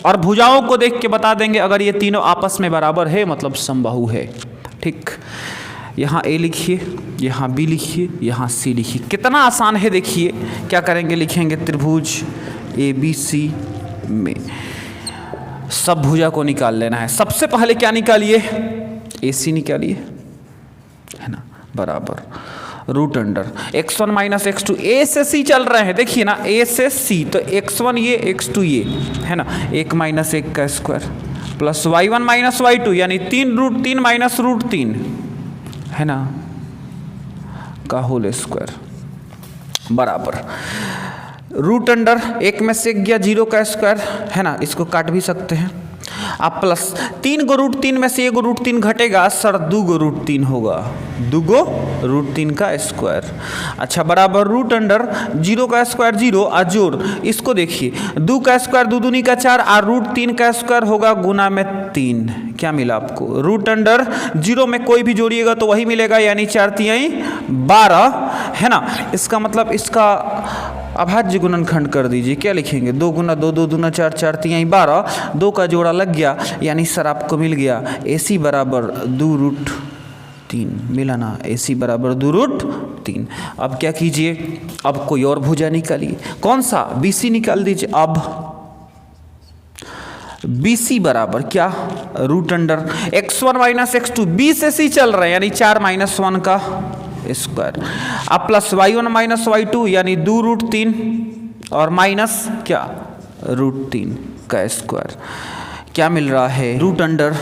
और भुजाओं को देख के बता देंगे, अगर ये तीनों आपस में बराबर है मतलब समबाहु है, ठीक। यहाँ A लिखिए, यहाँ B लिखिए, यहाँ C लिखिए, कितना आसान है देखिए। क्या करेंगे, लिखेंगे त्रिभुज ABC में सब भुजा को निकाल लेना है। सबसे पहले क्या निकालिए, AC निकालिए, है ना, बराबर root under x1 minus x2, A से C चल रहे हैं, देखिए ना A से C, तो x1 ये x2 ये, है ना, 1 माइनस 1 का square plus y1 minus y2 यानी 3 रूट 3 माइनस रूट 3, है ना, का होल स्क्वायर बराबर रूट अंडर 1 में से गया 0 का स्क्वायर, है ना, इसको काट भी सकते हैं, आप प्लस 3 गो रूट 3 में से 1 रूट 3 घटेगा सर, 2 गो रूट 3 होगा, 2 गो रूट 3 का स्क्वायर। अच्छा बराबर रूट अंडर 0 का स्क्वायर 0 और जोड़, इसको देखिए 2 का स्क्वायर 2 दूनी का 4 और रूट 3 का स्क्वायर होगा गुना में 3। क्या मिला आपको? रूट अंडर 0 में कोई भी जोड़िएगा तो वही मिलेगा, यानी 4 तिहाई 12 है ना। इसका मतलब इसका अभाज्य गुणनखंड कर दीजिए। क्या लिखेंगे? 2 गुना 2 2 दूना 4 4 तिहाई 12, 2 का जोड़ा लग गया, यानी सर आपको मिल गया AC बराबर 2 रूट 3। मिला ना? AC बराबर 2 रूट 3। अब क्या कीजिए? अब कोई और भुजा निकालिए। कौन सा? BC निकाल दीजिए। अब BC बराबर क्या? Root under x1 minus x2, B से C चल रहा है यानी 4 माइनस 1 का स्क्वायर, अब प्लस y1 माइनस y2 यानी 2 रूट 3 और माइनस क्या? रूट 3 का स्क्वायर। क्या मिल रहा है? रूट अंडर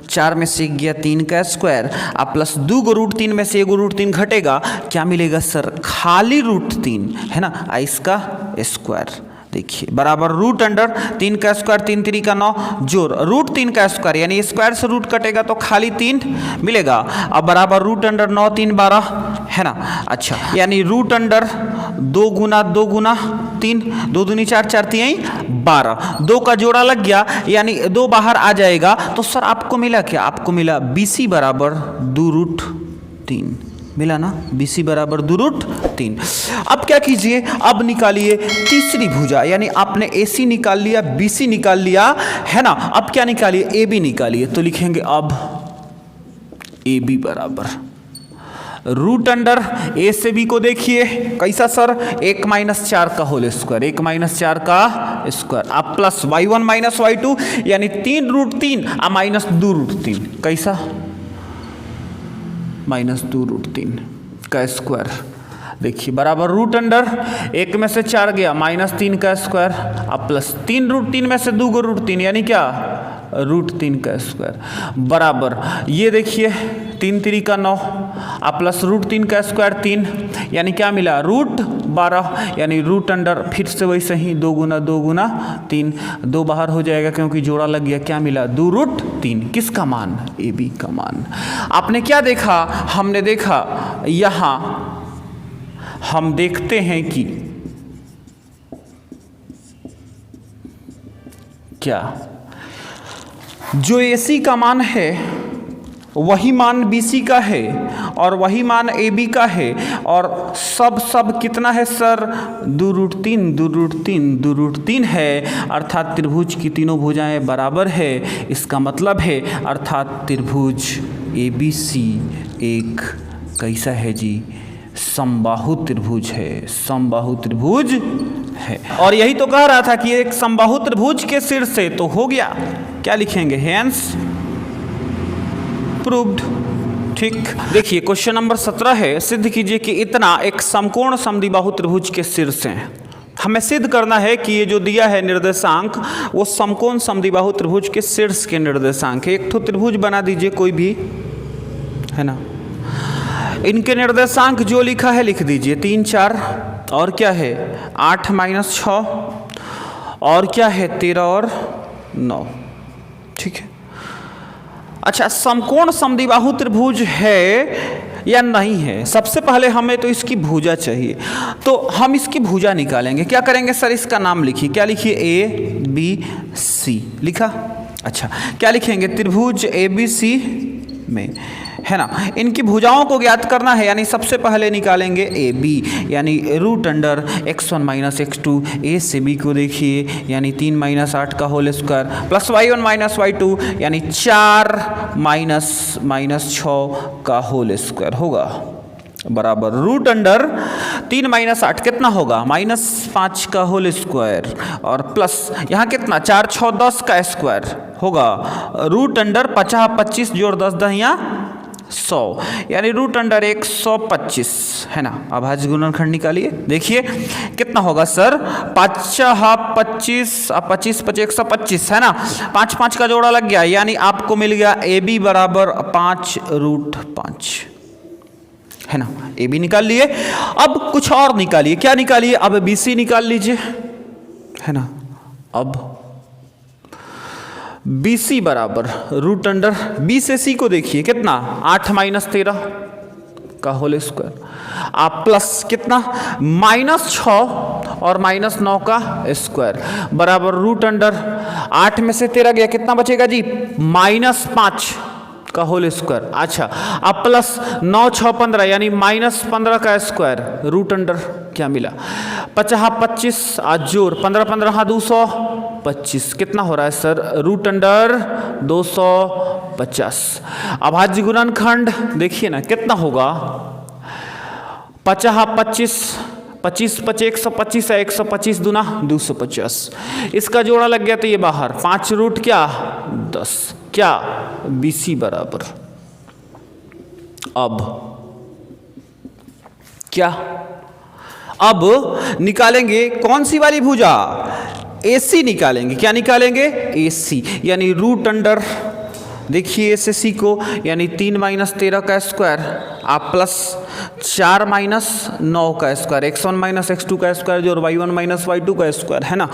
4 में से गया 3 का स्क्वायर, अब प्लस 2 गो रूट 3 में से 1 रूट 3 घटेगा, क्या मिलेगा सर? खाली रूट 3 है ना, इसका स्क्वायर। देखिए बराबर रूट अंडर 3 का स्क्वायर 3 3 का 9 जोड़ रूट 3 का स्क्वायर, यानी स्क्वायर से रूट कटेगा तो खाली 3 मिलेगा। अब बराबर रूट अंडर 9 3 12 है ना। अच्छा यानी रूट अंडर 2 गुना 3 2 दूनी 4 4 तिहाई 12, 2 का जोड़ा लग गया यानी 2 बाहर आ जाएगा, तो सर आपको मिला क्या? आपको मिला BC बराबर 2 रूट 3। मिला ना? BC बराबर 2 रूट 3। अब क्या कीजिए? अब निकालिए तीसरी भुजा, यानी आपने AC निकाल लिया, BC निकाल लिया है ना। अब क्या निकालिए? AB निकालिए। तो लिखेंगे अब AB बराबर रूट अंडर A से B को देखिए कैसा सर? 1 माइनस 4 का होल स्क्वायर, 1 माइनस 4 का स्क्वायर, अब प्लस y1 माइनस y2 यानी 3 रूट 3 और माइनस 2 रूट 3, कैसा? माइनस 2 रूट 3 का स्क्वायर। देखिए बराबर रूट अंडर 1 में से 4 गया माइनस 3 का स्क्वायर, अब प्लस 3 रूट 3 में से 2 गो रूट 3 यानी क्या? रूट 3 का स्क्वायर बराबर ये देखिए 3 3 का 9 अब प्लस रूट 3 का स्क्वायर 3, यानी क्या मिला? रूट 12, यानी रूट अंडर फिर से वैसे ही 2 गुना 3, 2 बाहर हो जाएगा क्योंकि जोड़ा लग गया। क्या मिला? 2 रूट 3। किसका मान? AB का मान। आपने क्या देखा? हमने देखा यहाँ हम देखते हैं कि क्या जो AC का मान है वही मान BC का है और वही मान AB का है, और सब कितना है सर? 2 रूट 3 2 रूट 3 2 रूट 3 है, अर्थात त्रिभुज की तीनों भुजाएं बराबर है। इसका मतलब है अर्थात त्रिभुज ABC एक कैसा है जी? समबाहु त्रिभुज है, समबाहु त्रिभुज है। और यही तो कह रहा था कि एक समबाहु त्रिभुज के सिर से तो हो गया। क्या लिखेंगे? Hence proved. ठीक, देखिए क्वेश्चन नंबर 17 है, सिद्ध कीजिए कि इतना एक समकोण समद्विबाहु त्रिभुज के सिर से है। हमें सिद्ध करना है कि ये जो दिया है निर्देशांक वो समकोण समद्विबाहु त्रिभुज के शीर्ष के निर्देशांक है। एक ठो त्रिभुज बना दीजिए कोई भी, है ना। इनके निर्देशांक जो लिखा है लिख दीजिए, 3 4 और क्या है 8 माइनस 6 और क्या है 13 और 9। ठीक है। अच्छा, समकोण समद्विबाहु त्रिभुज है या नहीं है? सबसे पहले हमें तो इसकी भुजा चाहिए, तो हम इसकी भुजा निकालेंगे। क्या करेंगे सर? इसका नाम लिखिए। क्या लिखिए? ए बी सी लिखा। अच्छा, क्या लिखेंगे? त्रिभुज ए बी सी में, है ना। इनकी भुजाओं को ज्ञात करना है, यानी सबसे पहले निकालेंगे ए बी, यानी root under x1 minus x2। A से बी को देखिए, यानी 3 माइनस 8 का whole square plus y1 minus y2 यानी 4 माइनस 6 का होल स्क्वायर होगा बराबर रूट अंडर 3 माइनस 8 कितना होगा? माइनस 5 का होल स्क्वायर और प्लस यहाँ कितना 4 6 10 का स्क्वायर होगा रूट अंडर 50 25 जोड़ 10 10 100, यानी रूट अंडर 125, है ना। अभाज्य गुणनखंड निकालिए। देखिए कितना होगा सर? 5 हाफ 25 25 5 125, है ना। 5 5 का जोड़ा लग गया, यानी आपको मिल गया ए बी बराबर 5 रूट 5, है ना। ए बी निकाल लिए। अब कुछ और निकालिए। क्या निकालिए? अब बी सी निकाल लीजिए, है ना। अब बी सी बराबर रूट अंडर बी से सी को देखिए कितना 8 माइनस 13 का होल स्क्वायर, आप प्लस कितना -6 और -9 का स्क्वायर बराबर रूट अंडर 8 में से 13 गया, कितना बचेगा जी -5 का होल स्क्वायर। अच्छा अब प्लस 9 6 15 यानी -15 का स्क्वायर रूट अंडर क्या मिला 50 25 आज जोड़ 15 15 225 कितना हो रहा है सर रूट अंडर 250। अभाज्य गुणनखंड देखिए ना कितना होगा 50 25 25 25 125 है 125 दूना 250, इसका जोड़ा लग गया तो ये बाहर 5 रूट क्या 10 क्या BC बराबर अब क्या अब निकालेंगे कौन सी वाली भुजा AC निकालेंगे, क्या निकालेंगे AC यानी रूट अंडर देखिए एस सी को यानी 3 माइनस 13 का स्क्वायर आप प्लस 4 माइनस 9 का स्क्वायर x1 माइनस x2 का स्क्वायर जो y1 माइनस y2 का स्क्वायर है ना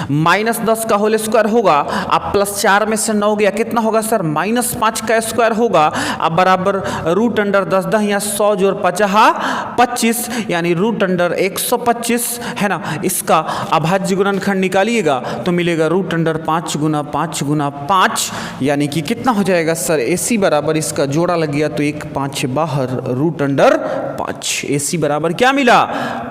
-10 का होल स्क्वायर होगा आप प्लस 4 में से 9 गया कितना होगा सर -5 का स्क्वायर होगा अब बराबर रूट अंडर 10 10 या 100 जोड़ 50 25 यानी रूट अंडर 125 है ना। इसका अभाज्य गुणनखंड निकालिएगा तो मिलेगा रूट अंडर 5 गुना 5 गुना 5 यानी कि कितना हो जाएगा सर AC बराबर इसका जोड़ा लग गया तो 1 5 बाहर रूट अंडर 5 AC बराबर क्या मिला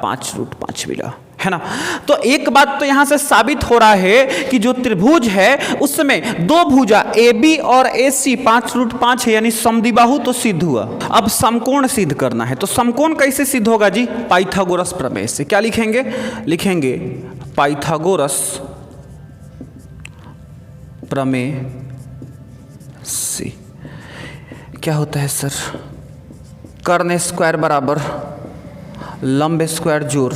5 रूट 5 मिला है ना। तो एक बात तो यहां से साबित हो रहा है कि जो त्रिभुज है उसमें दो भुजा AB और AC 5 रूट 5 है यानी समद्विबाहु तो सिद्ध हुआ। अब समकोण सिद्ध करना है तो समकोण कैसे सिद्ध होगा जी पाइथागोरस प्रमेय से। क्या लिखेंगे लिखेंगे पाइथागोरस प्रमेय से। क्या होता है सर कर्ण स्क्वायर बराबर लंब स्क्वायर जोड़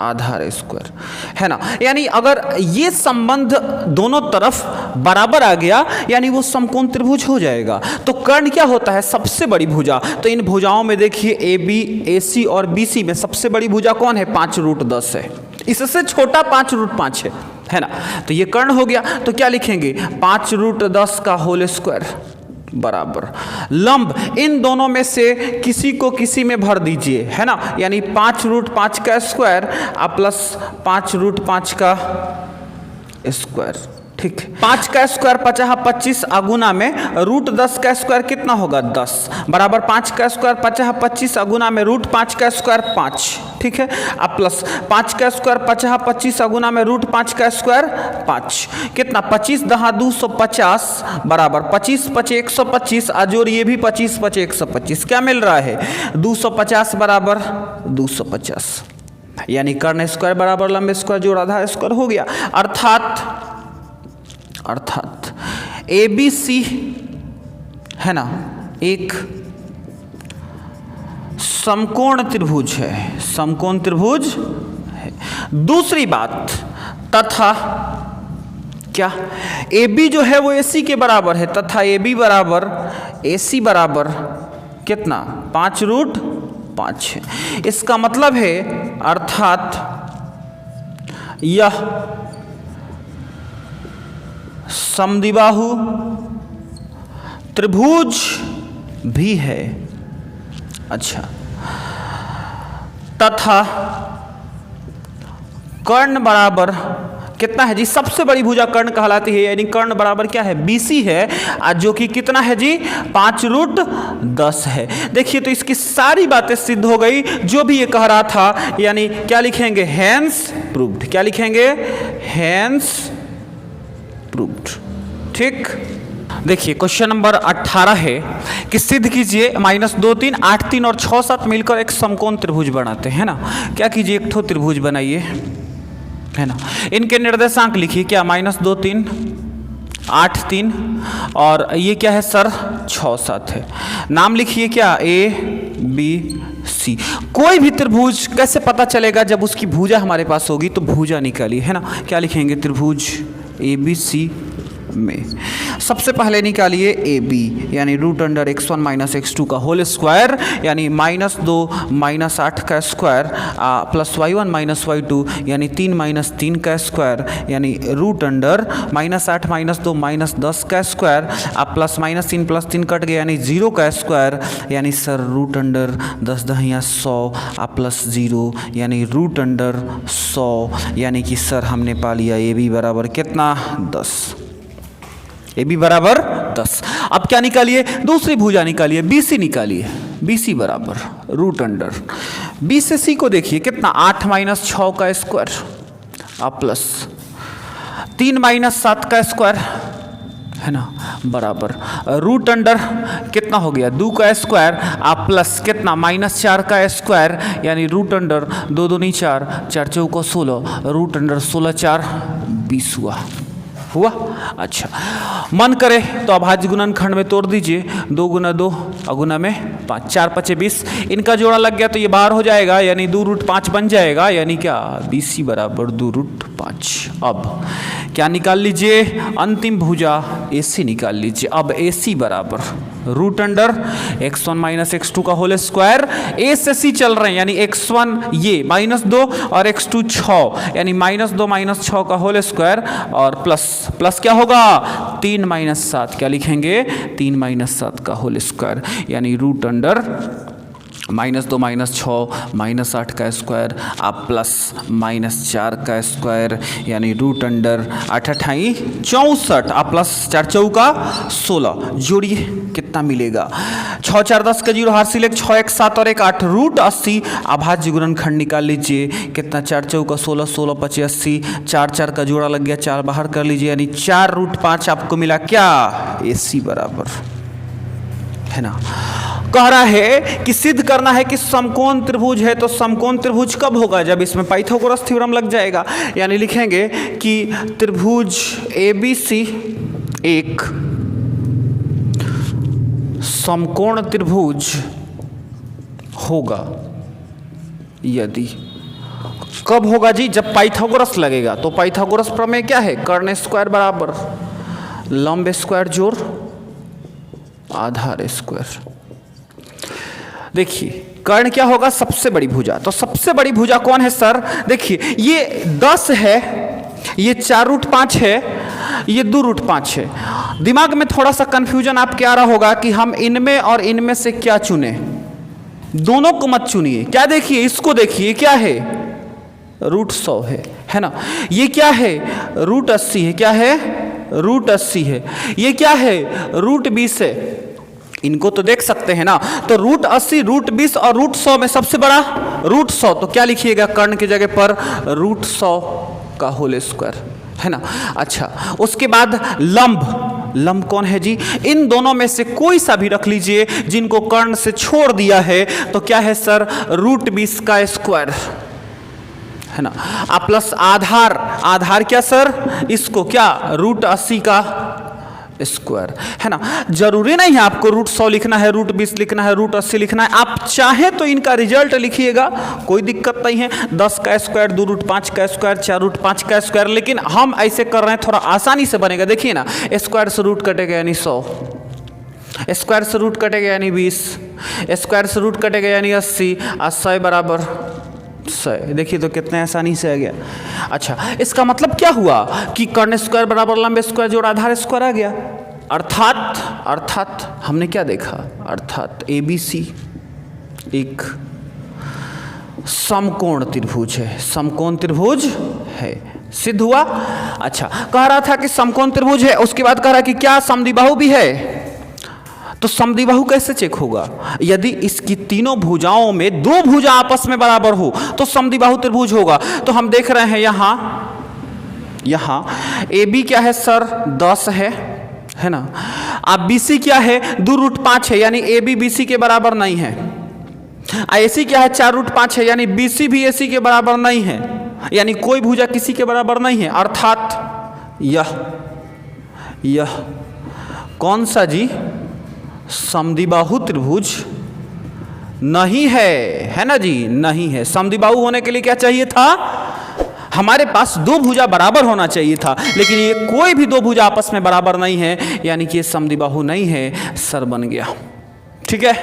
आधार स्क्वायर है ना। यानी अगर ये संबंध दोनों तरफ बराबर आ गया यानी वो समकोण त्रिभुज हो जाएगा। तो कर्ण क्या होता है सबसे बड़ी भुजा, तो इन भुजाओं में देखिए AB AC और BC में सबसे बड़ी भुजा कौन है 5 रूट 10 है, इससे छोटा 5 रूट 5 है ना। तो ये कर्ण हो गया तो क्या लिखेंगे 5 रूट 10 का होल स्क्वायर बराबर लंब इन दोनों में से किसी को किसी में भर दीजिए है ना यानी 5 रूट 5 का स्क्वायर प्लस 5 रूट 5 का स्क्वायर ठीक। 5 का स्क्वायर 50 25 अगुना में रूट 10 का स्क्वायर कितना होगा 10 बराबर 5 का स्क्वायर 50 25 अगुना में रूट 5 का स्क्वायर 5 ठीक है अब प्लस 5 का स्क्वायर 50 25 अगुना में रूट 5 का स्क्वायर 5 कितना 25 10 250 बराबर 25 5 125 अजोर ये भी 25 5 125 क्या मिल रहा है 250 बराबर 250 यानी कर्ण स्क्वायर बराबर लंब स्क्वायर जोड़ आधार स्क्वायर हो गया। अर्थात ABC है ना एक समकोण त्रिभुज है, समकोण त्रिभुज है। दूसरी बात तथा क्या AB जो है वो AC के बराबर है तथा AB बराबर AC बराबर कितना 5 रूट 5 है। इसका मतलब है अर्थात यह समद्विबाहु त्रिभुज भी है। अच्छा तथा कर्ण बराबर कितना है जी सबसे बड़ी भुजा कर्ण कहलाती है यानी कर्ण बराबर क्या है BC है जो कि कितना है जी 5 रूट 10 है। देखिए तो इसकी सारी बातें सिद्ध हो गई जो भी ये कह रहा था यानी क्या लिखेंगे हेंस प्रूव्ड, क्या लिखेंगे हेंस प्रूव्ड ठीक। देखिए क्वेश्चन नंबर 18 है कि सिद्ध कीजिए -2 3 8 3 और 6 7 मिलकर एक समकोण त्रिभुज बनाते हैं ना। क्या कीजिए एक ठो त्रिभुज बनाइए है ना। इनके निर्देशांक लिखिए क्या -2 3 8 3 और ये क्या है सर 6 7 है। नाम लिखिए क्या ABC। कोई भी त्रिभुज कैसे पता चलेगा जब उसकी भुजा हमारे पास होगी तो भुजा निकालिए है ना। क्या लिखेंगे त्रिभुज ABC में। सबसे पहले निकालिए ए बी यानी root under x1 minus x2 का होल स्क्वायर यानी -2 माइनस 8 का square plus y1 minus y2 यानी 3 माइनस 3 का स्क्वायर यानी रूट अंडर -8 माइनस 2 माइनस 10 का स्क्वायर प्लस -3 प्लस 3 कट गया यानी 0 का स्क्वायर यानी सर रूट अंडर 10 दहिया 100 प्लस 0 यानी रूट अंडर 100 यानी कि सर हमने पा लिया ए बी बराबर कितना 10। ए बी बराबर 10। अब क्या निकालिए, दूसरी भुजा निकालिए, बी सी निकालिए। बी सी बराबर रूट अंडर बी से सी को देखिए कितना 8 माइनस 6 का स्क्वायर प्लस 3 माइनस 7 का स्क्वायर है ना बराबर रूट अंडर कितना हो गया 2 का स्क्वायर प्लस कितना -4 का स्क्वायर यानी रूट अंडर 2 दूनी 4 4 चौका 16 रूट अंडर 16 4 20 हुआ। अच्छा मन करे तो अभाज्य गुणनखंड में तोड़ दीजिए 2 गुना 2 गुना में 5 4 5 20 इनका जोड़ा लग गया तो ये बाहर हो जाएगा यानी 2 रूट 5 बन जाएगा यानी क्या BC बराबर 2 रूट 5। अब क्या निकाल लीजिए अंतिम भुजा AC निकाल लीजिए। अब AC बराबर root under x1 minus x2 का होल स्क्वायर A से C चल रहे हैं यानी x1 ये -2 और x2 6 यानी -2 माइनस 6 का होल स्क्वायर और प्लस क्या होगा 3 माइनस 7 क्या लिखेंगे 3 माइनस 7 का होल स्क्वायर यानी रूट अंडर -2 माइनस 6 माइनस 8 का स्क्वायर प्लस -4 का स्क्वायर यानी रूट अंडर 8 8 64 प्लस 4 चौका 16 जोड़िए कितना मिलेगा 6 4 10 का 0 हार सिलेक्ट 6 1 7 और 1 8 रूट 80 अभाज्य गुणनखंड निकाल लीजिए कितना 4 चौका 16 16 25 80 4 4 का जोड़ा लग गया 4 बाहर कर लीजिए यानी 4 रूट 5 आपको मिला क्या AC बराबर है ना। कह रहा है कि सिद्ध करना है कि समकोण त्रिभुज है तो समकोण त्रिभुज कब होगा जब इसमें पाइथागोरस थ्योरम लग जाएगा यानी लिखेंगे कि त्रिभुज ABC एक समकोण त्रिभुज होगा यदि कब होगा जी जब पाइथागोरस लगेगा। तो पाइथागोरस प्रमेय क्या है कर्ण स्क्वायर बराबर लंब स्क्वायर जोड़ आधार स्क्वायर। देखिए कर्ण क्या होगा सबसे बड़ी भुजा तो सबसे बड़ी भुजा कौन है सर देखिए ये 10 है ये 4 रूट 5 है ये 2 रूट 5 है। दिमाग में थोड़ा सा कंफ्यूजन आपके आ रहा होगा कि हम इनमें और इनमें से क्या चुने दोनों को मत चुनिए। क्या देखिए इसको देखिए क्या है रूट 100 है ना ये क्या है रूट 80 है क्या है रूट 80 है ये क्या है रूट 20 है इनको तो देख सकते हैं ना। तो रूट 80 रूट 20 और रूट 100 में सबसे बड़ा रूट 100 तो क्या लिखिएगा कर्ण की जगह पर रूट 100 का होल स्क्वायर है ना। अच्छा उसके बाद लंब कौन है जी इन दोनों में से कोई सा भी रख लीजिए जिनको कर्ण से छोड़ दिया है तो क्या है सर रूट 20 का स्क्वायर है ना प्लस आधार क्या सर इसको क्या रूट 80 का स्क्वायर है ना। जरूरी नहीं है आपको रूट 100 लिखना है रूट 20 लिखना है रूट 80 लिखना है आप चाहें तो इनका रिजल्ट लिखिएगा कोई दिक्कत नहीं है 10 का स्क्वायर 2 रूट 5 का स्क्वायर 4 रूट 5 का स्क्वायर लेकिन हम ऐसे कर रहे हैं थोड़ा आसानी से बनेगा। देखिए ना स्क्वायर से रूट कटेगा यानी 100 स्क्वायर से रूट कटेगा यानी 20 स्क्वायर से रूट कटेगा यानी 80 100 बराबर 100 देखिए तो कितने आसानी से आ गया। अच्छा इसका मतलब क्या हुआ कि कर्ण स्क्वायर बराबर लंब स्क्वायर जोड़ आधार स्क्वायर आ गया अर्थात हमने क्या देखा अर्थात ABC एक समकोण त्रिभुज है समकोण त्रिभुज है सिद्ध हुआ। अच्छा कह रहा था कि समकोण त्रिभुज है उसके बाद कह रहा कि क्या समद्विबाहु भी है तो समद्विबाहु कैसे चेक होगा यदि इसकी तीनों भुजाओं में 2 भुजा आपस में बराबर हो तो समद्विबाहु त्रिभुज होगा। तो हम देख रहे हैं यहाँ AB क्या है सर 10 है ना अब BC क्या है 2 रूट 5 है यानी AB BC के बराबर नहीं है। AC क्या है 4 रूट 5 है यानी BC भी AC के बराबर नहीं है यानी कोई भुजा किसी के बराबर नहीं है अर्थात यह कौन सा जी समद्विबाहु त्रिभुज नहीं है ना जी नहीं है। समद्विबाहु होने के लिए क्या चाहिए था हमारे पास दो भुजा बराबर होना चाहिए था, लेकिन ये कोई भी दो भुजा आपस में बराबर नहीं है, यानी कि ये समद्विबाहु नहीं है, सर बन गया। ठीक है।